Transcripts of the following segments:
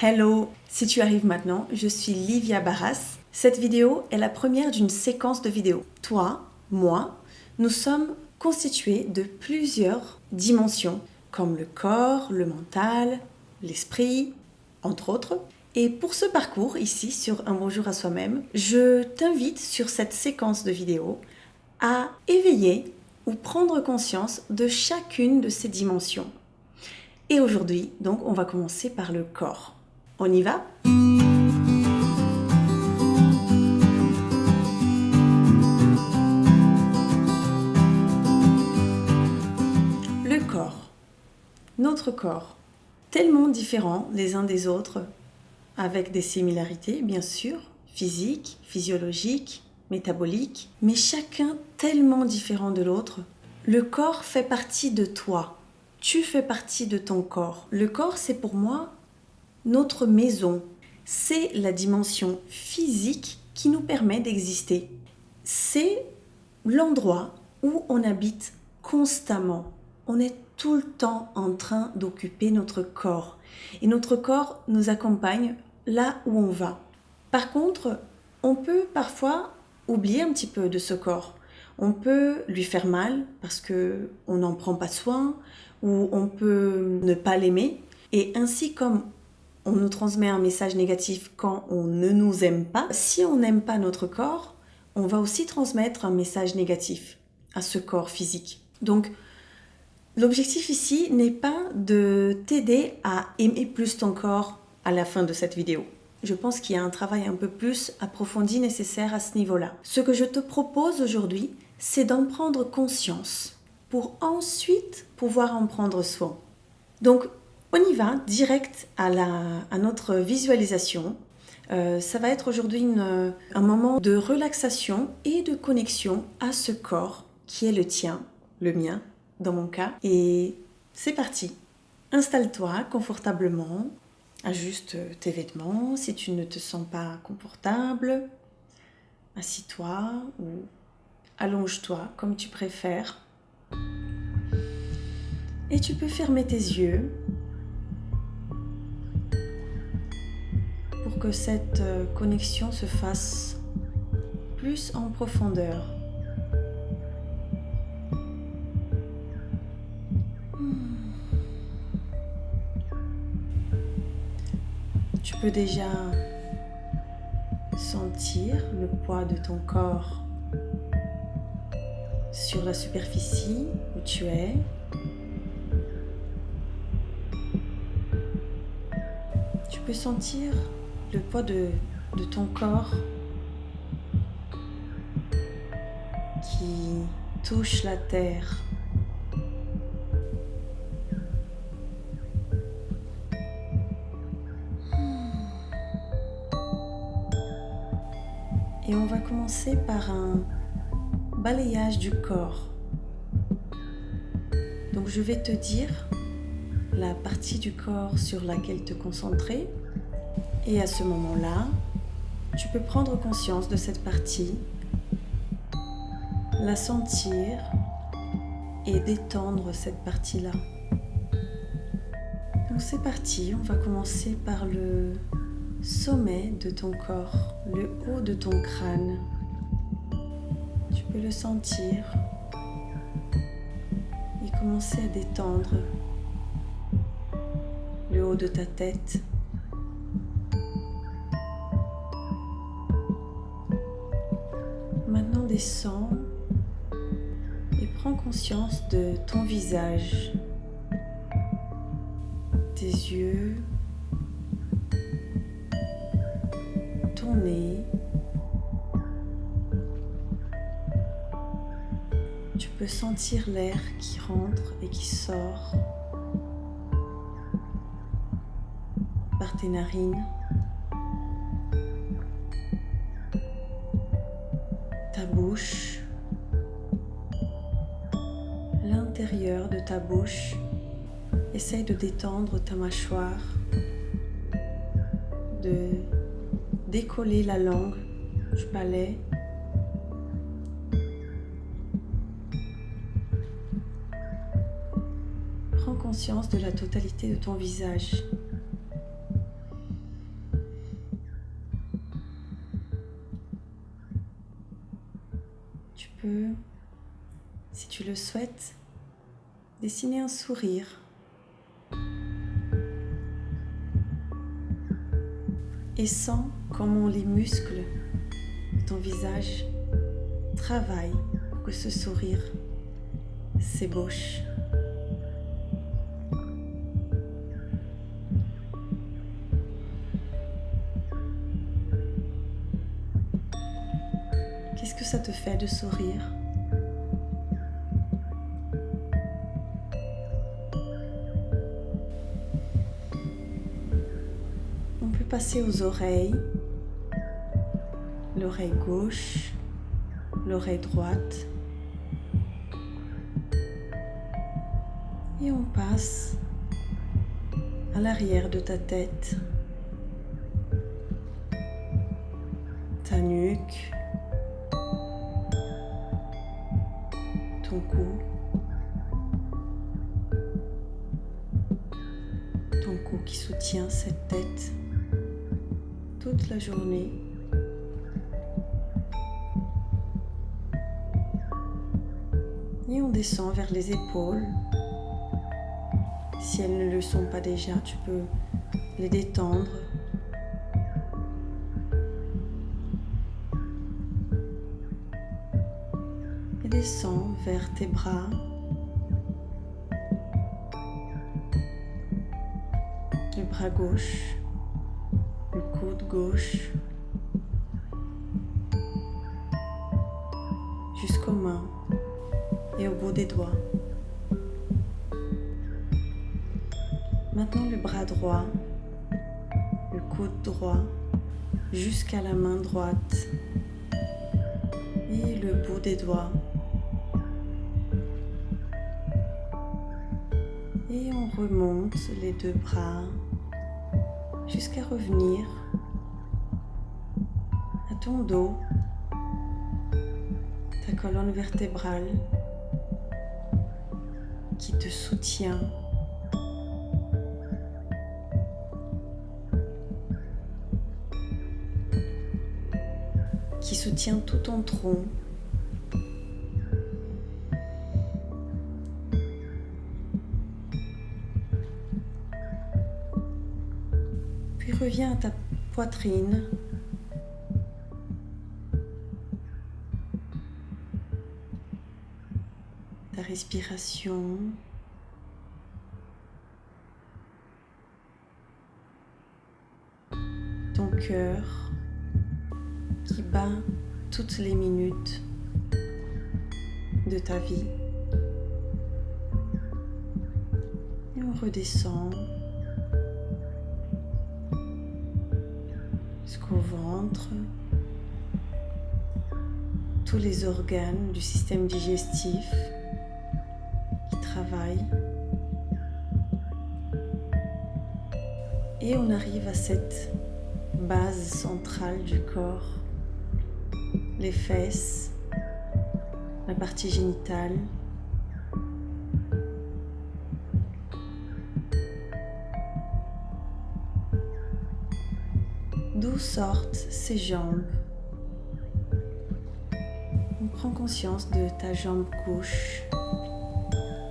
Hello! Si tu arrives maintenant, je suis Livia Barras. Cette vidéo est la première d'une séquence de vidéos. Toi, moi, nous sommes constitués de plusieurs dimensions, comme le corps, le mental, l'esprit, entre autres. Et pour ce parcours, ici, sur Un bonjour à soi-même, je t'invite sur cette séquence de vidéos à éveiller ou prendre conscience de chacune de ces dimensions. Et aujourd'hui, donc, on va commencer par le corps. On y va ? Le corps. Notre corps. Tellement différents les uns des autres, avec des similarités, bien sûr, physiques, physiologiques, métaboliques, mais chacun tellement différent de l'autre. Le corps fait partie de toi. Tu fais partie de ton corps. Le corps, c'est pour moi notre maison. C'est la dimension physique qui nous permet d'exister. C'est l'endroit où on habite constamment. On est tout le temps en train d'occuper notre corps. Et notre corps nous accompagne là où on va. Par contre, on peut parfois oublier un petit peu de ce corps. On peut lui faire mal parce qu'on n'en prend pas soin ou on peut ne pas l'aimer. Et ainsi comme on nous transmet un message négatif quand on ne nous aime pas, si on n'aime pas notre corps, on va aussi transmettre un message négatif à ce corps physique. Donc, l'objectif ici n'est pas de t'aider à aimer plus ton corps à la fin de cette vidéo. Je pense qu'il y a un travail un peu plus approfondi nécessaire à ce niveau-là. Ce que je te propose aujourd'hui, c'est d'en prendre conscience pour ensuite pouvoir en prendre soin. Donc, on y va direct à notre visualisation. Ça va être aujourd'hui un moment de relaxation et de connexion à ce corps qui est le tien, le mien dans mon cas. Et c'est parti. Installe-toi confortablement, ajuste tes vêtements si tu ne te sens pas confortable. Assis-toi ou allonge-toi comme tu préfères. Et tu peux fermer tes yeux pour que cette connexion se fasse plus en profondeur. Tu peux déjà sentir le poids de ton corps sur la superficie où tu es. Tu peux sentir le poids de ton corps qui touche la terre. Et on va commencer par un balayage du corps. Donc je vais te dire la partie du corps sur laquelle te concentrer. Et à ce moment-là, tu peux prendre conscience de cette partie, la sentir et détendre cette partie-là. Donc c'est parti, on va commencer par le sommet de ton corps, le haut de ton crâne. Tu peux le sentir et commencer à détendre le haut de ta tête. Maintenant, descends et prends conscience de ton visage, tes yeux, ton nez. Tu peux sentir l'air qui rentre et qui sort par tes narines. Ta bouche, l'intérieur de ta bouche. Essaye de détendre ta mâchoire, de décoller la langue du palais. Prends conscience de la totalité de ton visage. peux, si tu le souhaites, dessiner un sourire et sens comment les muscles de ton visage travaillent pour que ce sourire s'ébauche. Qu'est-ce que ça te fait de sourire? On peut passer aux oreilles, l'oreille gauche, l'oreille droite, et on passe à l'arrière de ta tête, ta nuque, ton cou qui soutient cette tête toute la journée. Et on descend vers les épaules. Si elles ne le sont pas déjà, tu peux les détendre. Et descends vers tes bras. Le bras gauche, le coude gauche, jusqu'aux mains et au bout des doigts. Maintenant le bras droit, le coude droit, jusqu'à la main droite et le bout des doigts. Et on remonte les deux bras jusqu'à revenir à ton dos, ta colonne vertébrale qui te soutient. Qui soutient tout ton tronc. Puis reviens à ta poitrine. Ta respiration. Ton cœur qui bat toutes les minutes de ta vie. Et on redescend jusqu'au ventre, tous les organes du système digestif qui travaillent. Et on arrive à cette base centrale du corps. Les fesses, la partie génitale, d'où sortent ces jambes. On prend conscience de ta jambe gauche,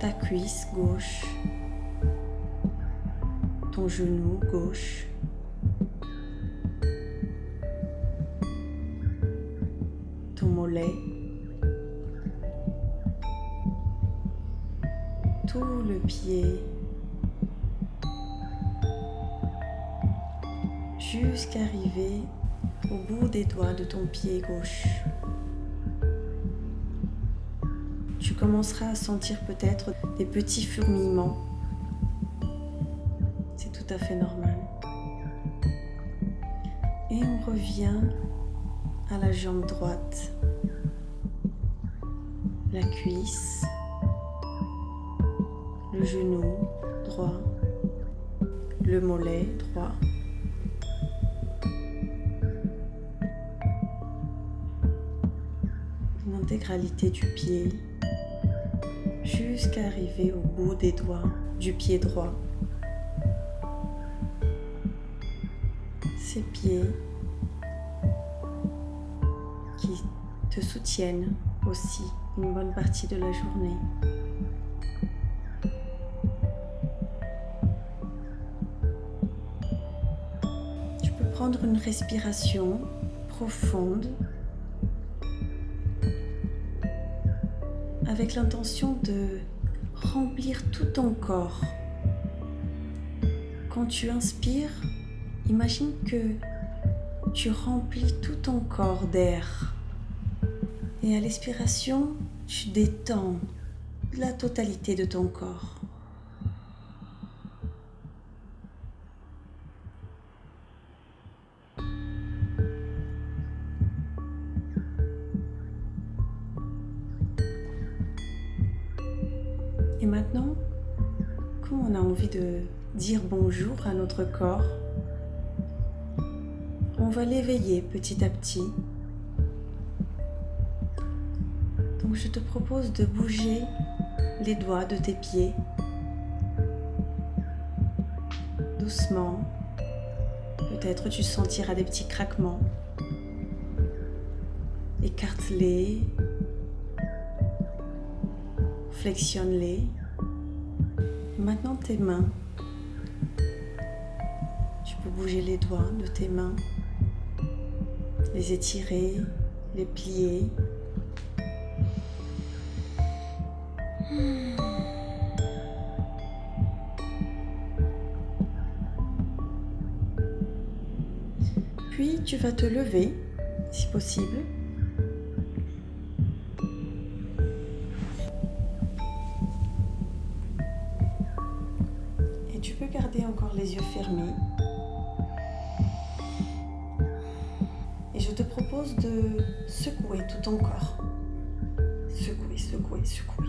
ta cuisse gauche, ton genou gauche, ton mollet, tout le pied, jusqu'à arriver au bout des doigts de ton pied gauche. Tu commenceras à sentir peut-être des petits fourmillements. C'est tout à fait normal. Et on revient à la jambe droite, la cuisse, le genou droit, le mollet droit, l'intégralité du pied, jusqu'à arriver au bout des doigts du pied droit. Ces pieds qui te soutiennent aussi une bonne partie de la journée. Tu peux prendre une respiration profonde avec l'intention de remplir tout ton corps. Quand tu inspires, imagine que tu remplis tout ton corps d'air. Et à l'expiration, tu détends la totalité de ton corps. Et maintenant, comme on a envie de dire bonjour à notre corps, on va l'éveiller petit à petit. Donc je te propose de bouger les doigts de tes pieds doucement. Peut-être tu sentiras des petits craquements. Écarte-les, flexione-les. Maintenant tes mains. Tu peux bouger les doigts de tes mains, les étirer, les plier. Puis tu vas te lever, si possible. Et tu peux garder encore les yeux fermés. Et je te propose de secouer tout ton corps. Secouer, secouer, secouer.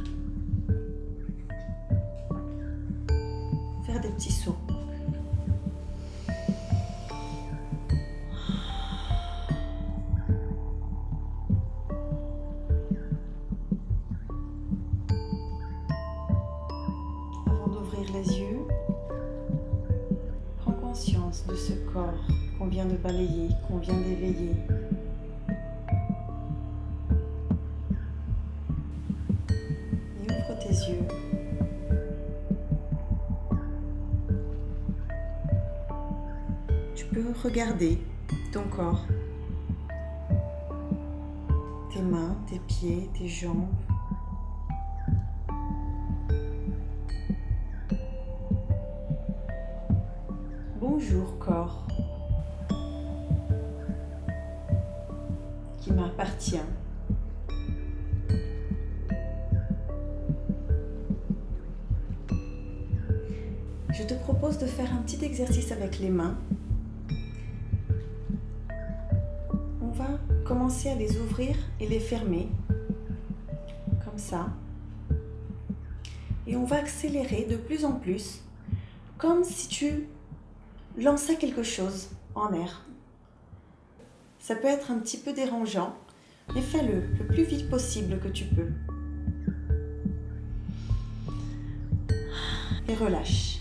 Faire des petits sauts. Avant d'ouvrir les yeux, prends conscience de ce corps qu'on vient de balayer, qu'on vient d'éveiller. Et ouvre tes yeux. Tu peux regarder ton corps, tes mains, tes pieds, tes jambes. Bonjour corps qui m'appartient. Je te propose de faire un petit exercice avec les mains. On va commencer à les ouvrir et les fermer, comme ça. Et on va accélérer de plus en plus, comme si tu lançais quelque chose en l'air. Ça peut être un petit peu dérangeant, mais fais-le le plus vite possible que tu peux. Et relâche.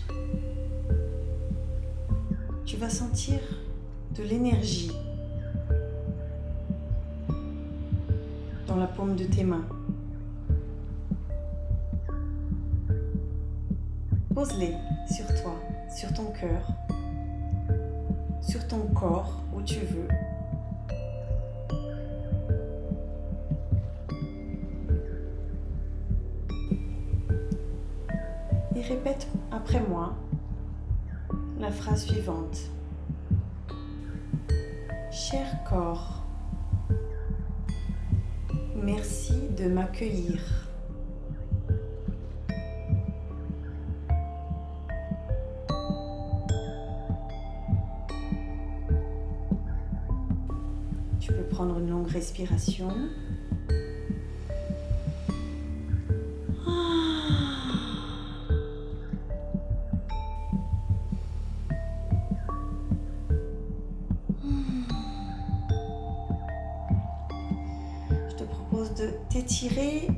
Tu vas sentir de l'énergie dans la paume de tes mains. Pose-les sur toi, sur ton cœur, sur ton corps, où tu veux. Et répète après moi la phrase suivante. Cher corps, merci de m'accueillir. Tu peux prendre une longue respiration. De t'étirer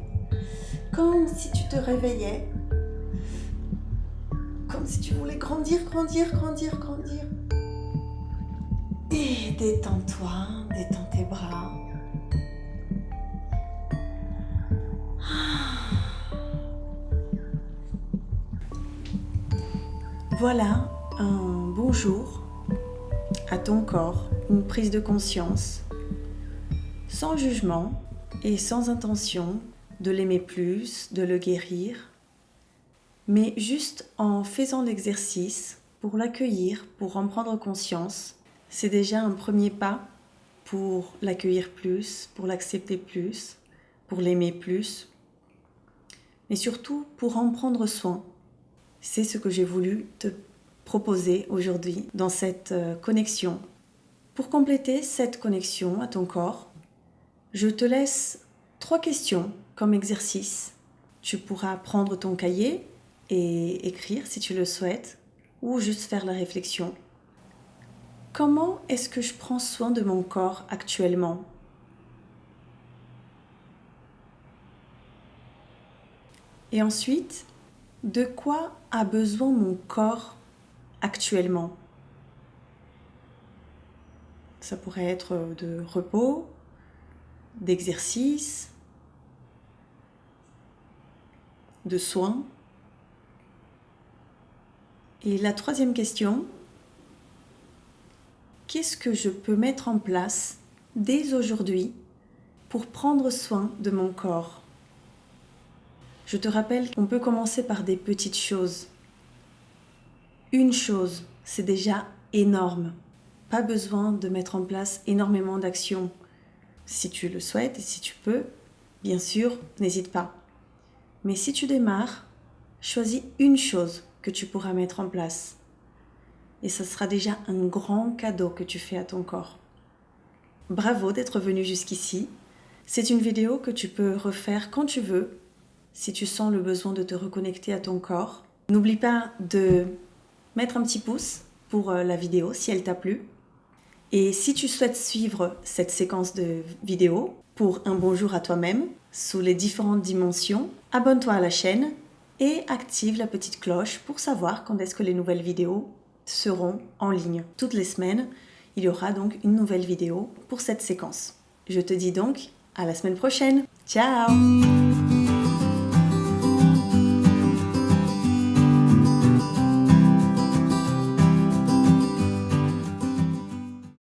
comme si tu te réveillais, comme si tu voulais grandir, grandir, grandir, grandir. Et détends-toi, détends tes bras. Voilà un bonjour à ton corps, une prise de conscience, sans jugement et sans intention de l'aimer plus, de le guérir, mais juste en faisant l'exercice pour l'accueillir, pour en prendre conscience. C'est déjà un premier pas pour l'accueillir plus, pour l'accepter plus, pour l'aimer plus, mais surtout pour en prendre soin. C'est ce que j'ai voulu te proposer aujourd'hui dans cette connexion. Pour compléter cette connexion à ton corps, je te laisse 3 questions comme exercice. Tu pourras prendre ton cahier et écrire si tu le souhaites, ou juste faire la réflexion. Comment est-ce que je prends soin de mon corps actuellement ? Et ensuite, de quoi a besoin mon corps actuellement ? Ça pourrait être de repos, d'exercice, de soins. Et la 3e question, qu'est-ce que je peux mettre en place dès aujourd'hui pour prendre soin de mon corps ? Je te rappelle qu'on peut commencer par des petites choses. Une chose, c'est déjà énorme. Pas besoin de mettre en place énormément d'actions. Si tu le souhaites et si tu peux, bien sûr, n'hésite pas. Mais si tu démarres, choisis une chose que tu pourras mettre en place. Et ça sera déjà un grand cadeau que tu fais à ton corps. Bravo d'être venu jusqu'ici. C'est une vidéo que tu peux refaire quand tu veux, si tu sens le besoin de te reconnecter à ton corps. N'oublie pas de mettre un petit pouce pour la vidéo si elle t'a plu. Et si tu souhaites suivre cette séquence de vidéos pour un bonjour à toi-même, sous les différentes dimensions, abonne-toi à la chaîne et active la petite cloche pour savoir quand est-ce que les nouvelles vidéos seront en ligne. Toutes les semaines, il y aura donc une nouvelle vidéo pour cette séquence. Je te dis donc à la semaine prochaine. Ciao!